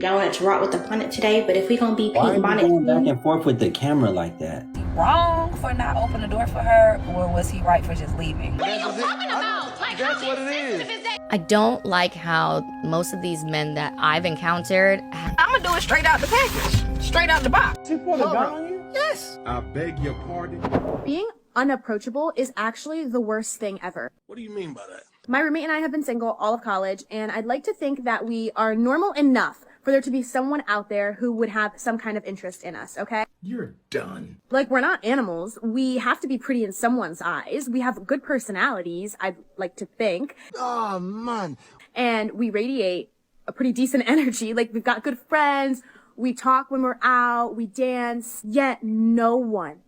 I wanted to rock with the bonnet today, but if we gonna be Why pink are you bonnet, going back and forth with the camera like that? Wrong for not opening the door for her, or was he right for just leaving? What are you talking about? That's what it is. I don't like how most of these men that I've encountered. I'ma do it straight out the package, straight out the box. She put a gun on you? Yes. I beg your pardon. Being unapproachable is actually the worst thing ever. What do you mean by that? My roommate and I have been single all of college, and I'd like to think that we are normal enough for there to be someone out there who would have some kind of interest in us, okay? You're done. Like, we're not animals. We have to be pretty in someone's eyes. We have good personalities, I'd like to think. Oh, man. And we radiate a pretty decent energy. Like, we've got good friends. We talk when we're out. We dance. Yet no one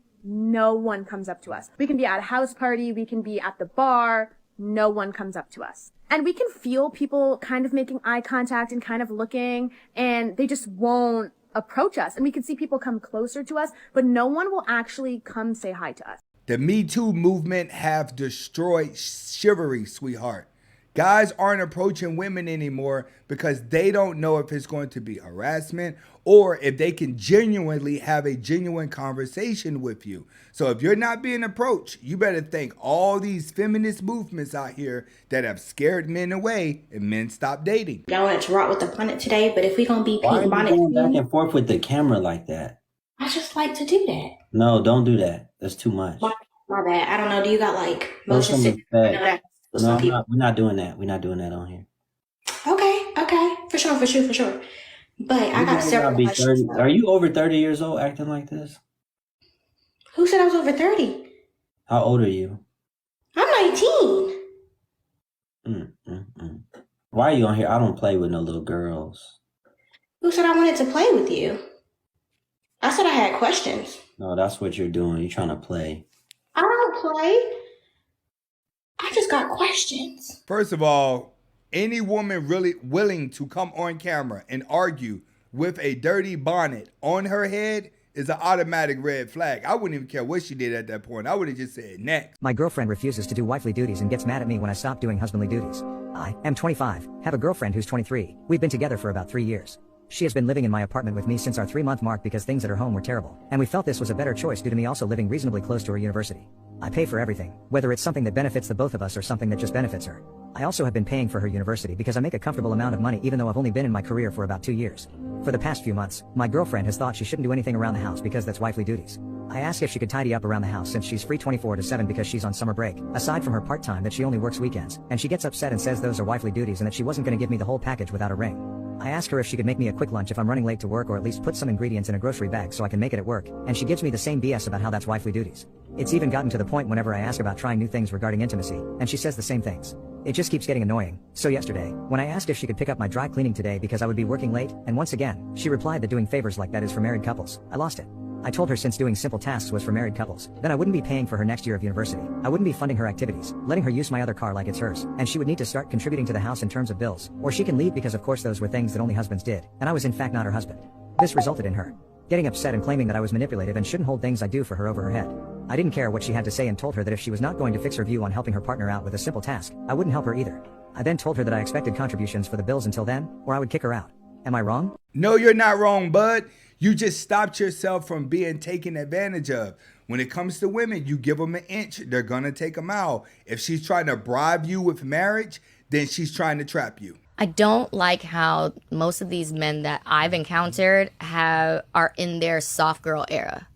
comes up to us. We can be at a house party. We can be at the bar. No one comes up to us. And we can feel people kind of making eye contact and kind of looking, and they just won't approach us. And we can see people come closer to us, but no one will actually come say hi to us. The Me Too movement have destroyed chivalry, sweetheart. Guys aren't approaching women anymore because they don't know if it's going to be harassment or if they can genuinely have a genuine conversation with you. So if you're not being approached, you better thank all these feminist movements out here that have scared men away and men stop dating. I wanted to rock with the bonnet today, but if we gonna be Why are pink you bonnet, going back and forth with the camera like that? I just like to do that. No, don't do that. That's too much. My bad. I don't know. Do you got like Show motion some sickness? I know respect. that with No, some people. we're not doing that. We're not doing that on here. Okay. For sure. But I You got might several not be questions. 30. Are you over 30 years old acting like this? Who said I was over 30? How old are you? I'm 19. Why are you on here? I don't play with no little girls. Who said I wanted to play with you? I said I had questions. No, that's what you're doing. You're trying to play. I don't play. I just got questions. First of all, any woman really willing to come on camera and argue with a dirty bonnet on her head is an automatic red flag. I wouldn't even care what she did at that point. I would have just said next. My girlfriend refuses to do wifely duties and gets mad at me when I stop doing husbandly duties. I am 25, have a girlfriend who's 23. We've been together for about 3 years. She has been living in my apartment with me since our 3-month mark because things at her home were terrible, and we felt this was a better choice due to me also living reasonably close to her university. I pay for everything, whether it's something that benefits the both of us or something that just benefits her. I also have been paying for her university because I make a comfortable amount of money even though I've only been in my career for about 2 years. For the past few months, my girlfriend has thought she shouldn't do anything around the house because that's wifely duties. I asked if she could tidy up around the house since she's free 24/7 because she's on summer break, aside from her part-time that she only works weekends, and she gets upset and says those are wifely duties and that she wasn't going to give me the whole package without a ring. I asked her if she could make me a quick lunch if I'm running late to work or at least put some ingredients in a grocery bag so I can make it at work, and she gives me the same BS about how that's wifely duties. It's even gotten to the point whenever I ask about trying new things regarding intimacy, and she says the same things. It just keeps getting annoying. So yesterday, when I asked if she could pick up my dry cleaning today because I would be working late, and once again, she replied that doing favors like that is for married couples. I lost it. I told her since doing simple tasks was for married couples, then I wouldn't be paying for her next year of university. I wouldn't be funding her activities, letting her use my other car like it's hers, and she would need to start contributing to the house in terms of bills, or she can leave because of course those were things that only husbands did, and I was in fact not her husband. This resulted in her getting upset and claiming that I was manipulative and shouldn't hold things I do for her over her head. I didn't care what she had to say and told her that if she was not going to fix her view on helping her partner out with a simple task, I wouldn't help her either. I then told her that I expected contributions for the bills until then, or I would kick her out. Am I wrong? No, you're not wrong, bud. You just stopped yourself from being taken advantage of. When it comes to women, you give them an inch, they're gonna take a mile. If she's trying to bribe you with marriage, then she's trying to trap you. I don't like how most of these men that I've encountered are in their soft girl era.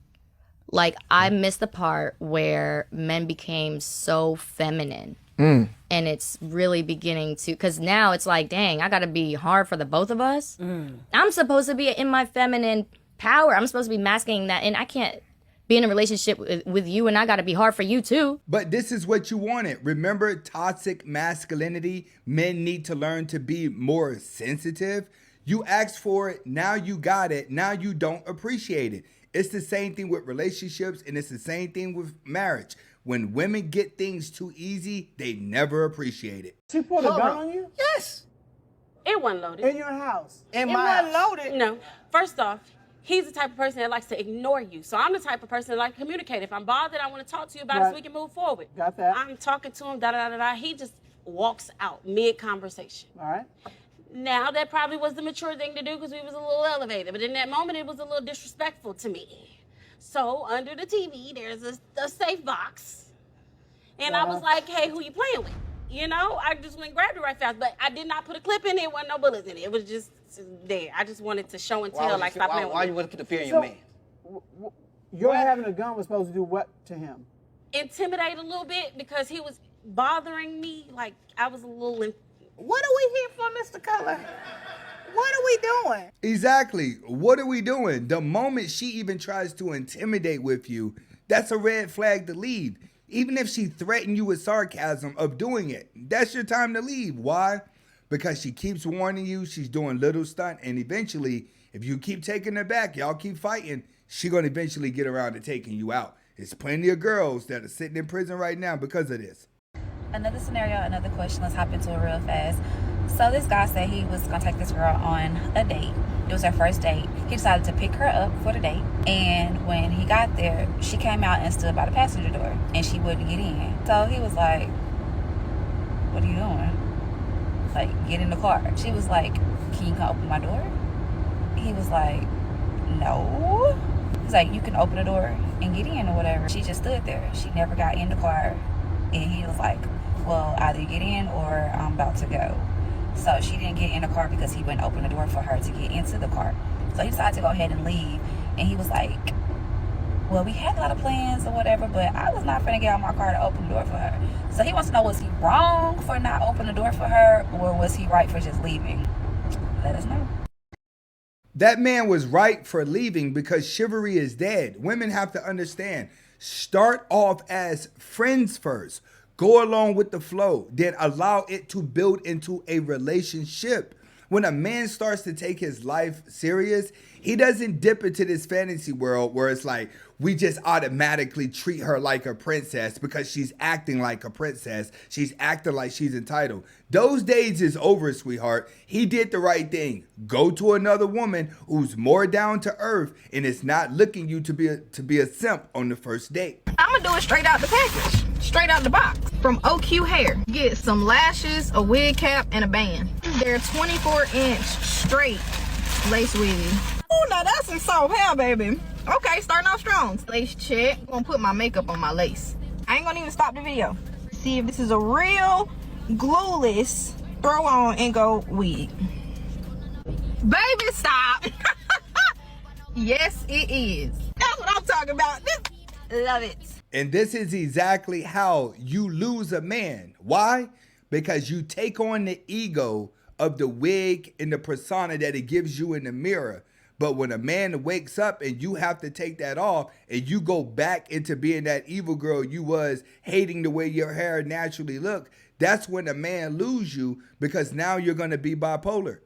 Like, I miss the part where men became so feminine. And it's really beginning to, because now it's like, dang, I gotta be hard for the both of us. I'm supposed to be in my feminine power. I'm supposed to be masking that, and I can't be in a relationship with you, and I gotta be hard for you too. But this is what you wanted. Remember toxic masculinity? Men need to learn to be more sensitive. You asked for it, now you got it, now you don't appreciate it. It's the same thing with relationships, and it's the same thing with marriage. When women get things too easy, they never appreciate it. She put a gun on you? Yes. It wasn't loaded. In your house? In It my wasn't house. loaded. No. First off, he's the type of person that likes to ignore you. So I'm the type of person that likes to communicate. If I'm bothered, I want to talk to you about it so we can move forward. Got that. I'm talking to him, da-da-da-da-da. He just walks out mid-conversation. All right. Now that probably was the mature thing to do because we was a little elevated, but in that moment it was a little disrespectful to me. So under the TV, there's a safe box, and I was like, "Hey, who you playing with?" You know, I just went and grabbed it right fast, but I did not put a clip in it. Wasn't no bullets in it. It was just there. I just wanted to show and tell, like, stop playing with me. Why you want to interfere in your man? Your having a gun was supposed to do what to him? Intimidate a little bit because he was bothering me. Like I was a little. What are we here for, Mr. Color? What are we doing? Exactly. What are we doing? The moment she even tries to intimidate with you, that's a red flag to leave. Even if she threatened you with sarcasm of doing it, that's your time to leave. Why? Because she keeps warning you, she's doing little stunt, and eventually, if you keep taking her back, y'all keep fighting, she's going to eventually get around to taking you out. There's plenty of girls that are sitting in prison right now because of this. Another scenario, another question. Let's hop into it real fast. So this guy said he was gonna take this girl on a date. It was her first date. He decided to pick her up for the date. And when he got there, she came out and stood by the passenger door and she wouldn't get in. So he was like, "What are you doing? Like, get in the car." She was like, "Can you come open my door?" He was like, "No." He's like, "You can open the door and get in or whatever." She just stood there. She never got in the car. And he was like, "Well, either you get in or I'm about to go." So she didn't get in the car because he wouldn't open the door for her to get into the car. So he decided to go ahead and leave. And he was like, "Well, we had a lot of plans or whatever, but I was not finna get out my car to open the door for her." So he wants to know, was he wrong for not opening the door for her, or was he right for just leaving? Let us know. That man was right for leaving because chivalry is dead. Women have to understand. Start off as friends first. Go along with the flow. Then allow it to build into a relationship. When a man starts to take his life serious, he doesn't dip into this fantasy world where it's like, we just automatically treat her like a princess because she's acting like a princess. She's acting like she's entitled. Those days is over, sweetheart. He did the right thing. Go to another woman who's more down to earth and is not looking you to be a simp on the first date. I'm gonna do it straight out the package, straight out the box. From OQ Hair, get some lashes, a wig cap, and a band. They're 24-inch straight lace wig. Oh, now that's some soft hair, baby. Okay, starting off strong. Lace check. I'm gonna put my makeup on my lace. I ain't gonna even stop the video. See if this is a real glueless throw on and go wig. Baby, stop. Yes, it is. That's what I'm talking about. Love it. And this is exactly how you lose a man. Why? Because you take on the ego of the wig and the persona that it gives you in the mirror. But when a man wakes up and you have to take that off and you go back into being that evil girl you was, hating the way your hair naturally looked, that's when a man lose you, because now you're going to be bipolar.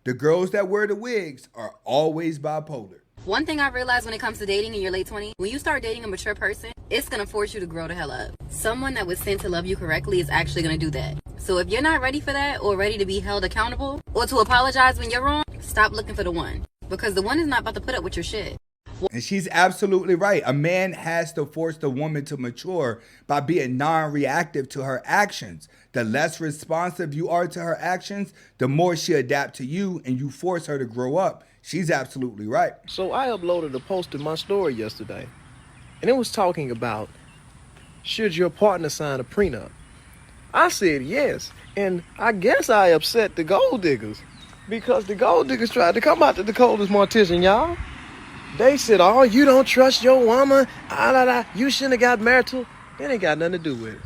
The girls that wear the wigs are always bipolar. One thing I realized when it comes to dating in your late 20s, when you start dating a mature person, it's going to force you to grow the hell up. Someone that was sent to love you correctly is actually going to do that. So if you're not ready for that, or ready to be held accountable, or to apologize when you're wrong, stop looking for the one. Because the one is not about to put up with your shit. And she's absolutely right. A man has to force the woman to mature by being non-reactive to her actions. The less responsive you are to her actions, the more she adapts to you, and you force her to grow up. She's absolutely right. So I uploaded a post to my story yesterday, and it was talking about, should your partner sign a prenup? I said yes, and I guess I upset the gold diggers, because the gold diggers tried to come out to the coldest mortician, y'all. They said, "Oh, you don't trust your woman. You shouldn't have got married to her." It ain't got nothing to do with it.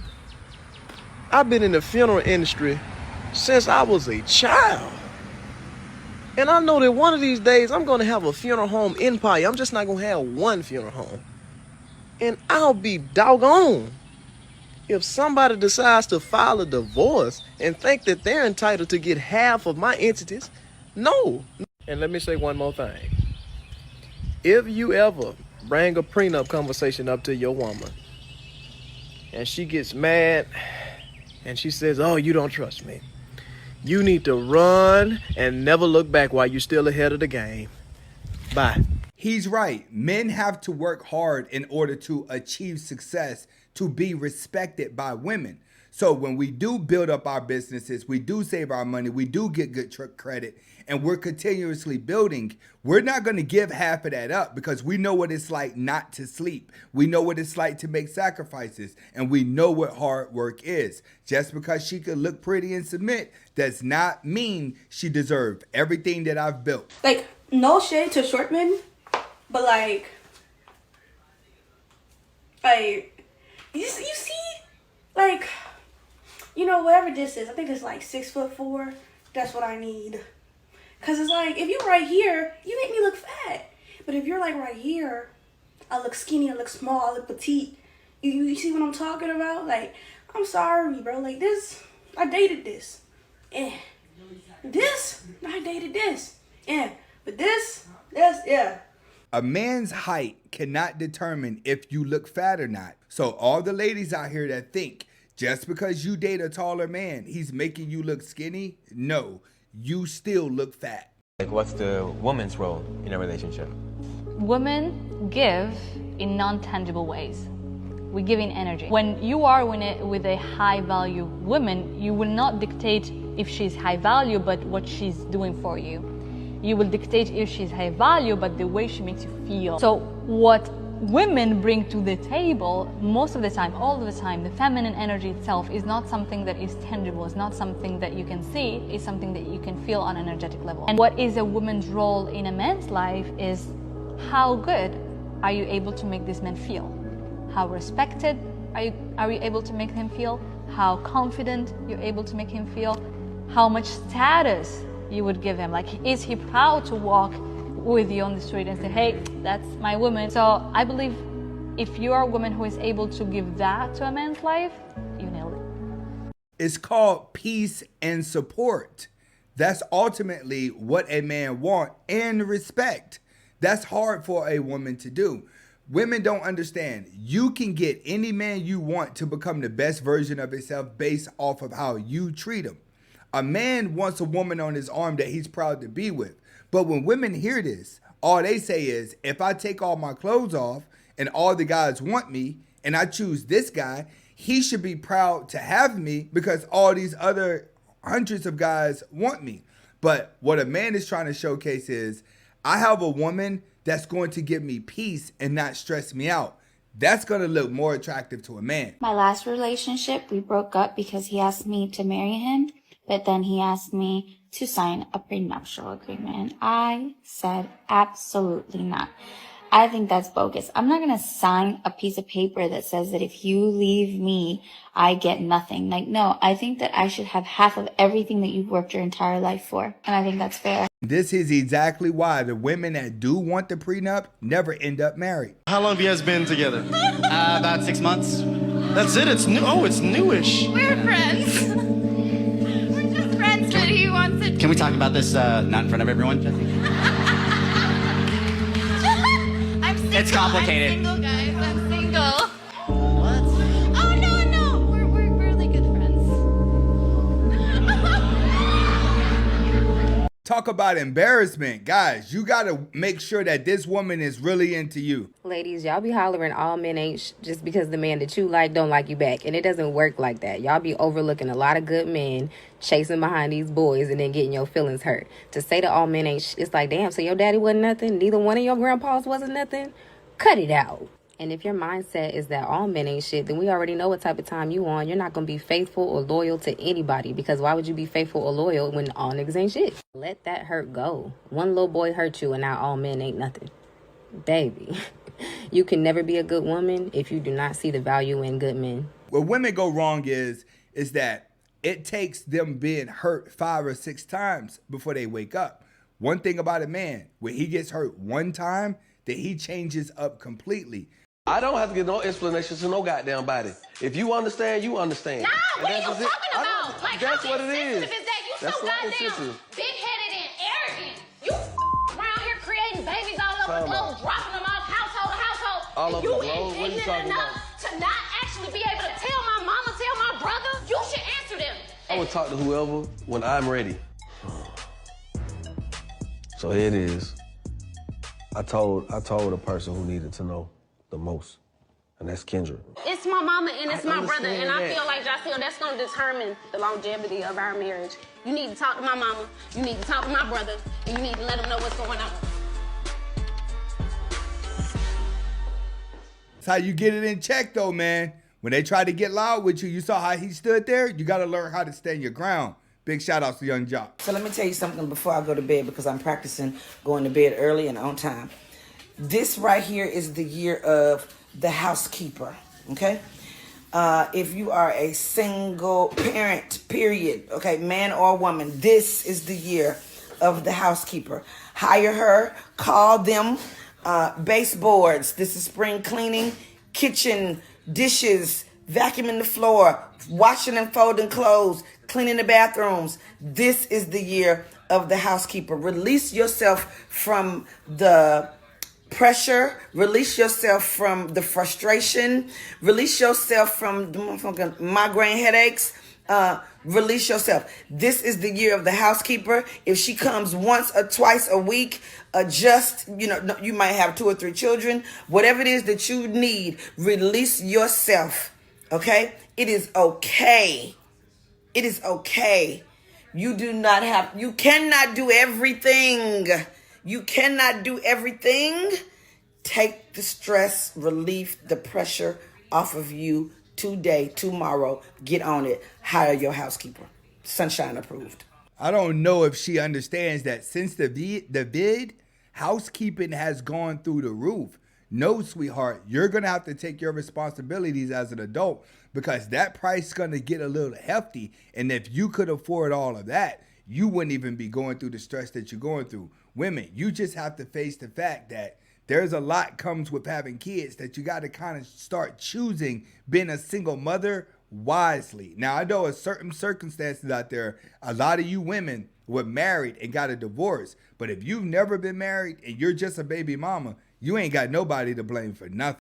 I've been in the funeral industry since I was a child. And I know that one of these days I'm going to have a funeral home empire. I'm just not going to have one funeral home. And I'll be doggone if somebody decides to file a divorce and think that they're entitled to get half of my entities. No. And let me say one more thing. If you ever bring a prenup conversation up to your woman and she gets mad and she says, "Oh, you don't trust me," you need to run and never look back while you're still ahead of the game. Bye. He's right. Men have to work hard in order to achieve success, to be respected by women. So when we do build up our businesses, we do save our money, we do get good credit, and we're continuously building, we're not going to give half of that up because we know what it's like not to sleep. We know what it's like to make sacrifices, and we know what hard work is. Just because she could look pretty and submit does not mean she deserves everything that I've built. Like, no shade to short men, but like you see, like, you know, whatever this is, I think it's like 6'4". That's what I need. Cause it's like, if you're right here, you make me look fat. But if you're like right here, I look skinny, I look small, I look petite. You see what I'm talking about? Like, I'm sorry, bro. Like this, I dated this. This, I dated this. But that's, yeah. A man's height cannot determine if you look fat or not. So all the ladies out here that think just because you date a taller man, he's making you look skinny, no, you still look fat. Like, what's the woman's role in a relationship? Women give in non-tangible ways. We give in energy. When you are with a high-value woman, you will not dictate if she's high value, but what she's doing for you. You will dictate if she's high value, but the way she makes you feel. So what women bring to the table, most of the time, all of the time, the feminine energy itself is not something that is tangible, it's not something that you can see, it's something that you can feel on an energetic level. And what is a woman's role in a man's life is how good are you able to make this man feel? How respected are you able to make him feel? How confident you're able to make him feel? How much status you would give him? Like, is he proud to walk with you on the street and say, hey, that's my woman? So I believe if you are a woman who is able to give that to a man's life, you nailed it. It's called peace and support. That's ultimately what a man wants, and respect. That's hard for a woman to do. Women don't understand. You can get any man you want to become the best version of himself based off of how you treat him. A man wants a woman on his arm that he's proud to be with. But when women hear this, all they say is, if I take all my clothes off and all the guys want me and I choose this guy, he should be proud to have me because all these other hundreds of guys want me. But what a man is trying to showcase is, I have a woman that's going to give me peace and not stress me out. That's going to look more attractive to a man. My last relationship, we broke up because he asked me to marry him. But then he asked me to sign a prenuptial agreement. And I said, absolutely not. I think that's bogus. I'm not going to sign a piece of paper that says that if you leave me, I get nothing. Like, no, I think that I should have half of everything that you've worked your entire life for. And I think that's fair. This is exactly why the women that do want the prenup never end up married. How long have you guys been together? About 6 months. That's it? It's new? Oh, it's newish. We're friends. Can we talk about this not in front of everyone, Jesse? I'm single. It's complicated. I'm single, guys. I'm single. What? Oh, no. We're really good friends. Talk about embarrassment. Guys, you got to make sure that this woman is really into you. Ladies, y'all be hollering all men ain't just because the man that you like don't like you back. And it doesn't work like that. Y'all be overlooking a lot of good men chasing behind these boys and then getting your feelings hurt. To say that all men ain't it's like, damn, so your daddy wasn't nothing? Neither one of your grandpas wasn't nothing? Cut it out. And if your mindset is that all men ain't shit, then we already know what type of time you on. You're not going to be faithful or loyal to anybody, because why would you be faithful or loyal when all niggas ain't shit? Let that hurt go. One little boy hurt you and now all men ain't nothing. Baby, you can never be a good woman if you do not see the value in good men. Where women go wrong is that it takes them being hurt 5 or 6 times before they wake up. One thing about a man, when he gets hurt one time, that he changes up completely. I don't have to give no explanations to no goddamn body. If you understand, you understand. Nah, And what are you that's talking it. about? Like, that's how what it is. insensitive is that? You That's so not goddamn insensitive. big-headed and arrogant. You around here creating babies all over the globe, dropping them off household to household. All and over you the globe? What are you ignorant talking enough about? to not actually be able to tell my mama, tell my brother. You should answer them. I will talk to whoever when I'm ready. So here it is. I told a person who needed to know the most. and that's Kendra. It's my mama and it's I my brother, and I understand feel like Jocelyn, that's gonna determine the longevity of our marriage. You need to talk to my mama, you need to talk to my brother, and you need to let them know what's going on. That's how you get it in check, though, man. When they try to get loud with you, you saw how he stood there? You got to learn how to stand your ground. Big shout outs to Young Jock. So let me tell you something before I go to bed, because I'm practicing going to bed early and on time. This right here is the year of the housekeeper, okay? If you are a single parent, period, okay, man or woman, this is the year of the housekeeper. Hire her, call them, baseboards. This is spring cleaning, kitchen, dishes, vacuuming the floor, washing and folding clothes, cleaning the bathrooms. This is the year of the housekeeper. Release yourself from the pressure, release yourself from the frustration, release yourself from the migraine headaches, release yourself. This is the year of the housekeeper. If she comes once or twice a week, adjust, you might have 2 or 3 children, whatever it is that you need, release yourself, okay? It is okay. It is okay. You cannot do everything. You cannot do everything. Take the stress, relief, the pressure off of you today, tomorrow. Get on it. Hire your housekeeper. Sunshine approved. I don't know if she understands that since the vid, housekeeping has gone through the roof. No, sweetheart, you're going to have to take your responsibilities as an adult, because that price is going to get a little hefty. And if you could afford all of that, you wouldn't even be going through the stress that you're going through. Women, you just have to face the fact that there's a lot comes with having kids, that you got to kind of start choosing being a single mother wisely. Now, I know in certain circumstances out there, a lot of you women were married and got a divorce. But if you've never been married and you're just a baby mama, you ain't got nobody to blame for nothing.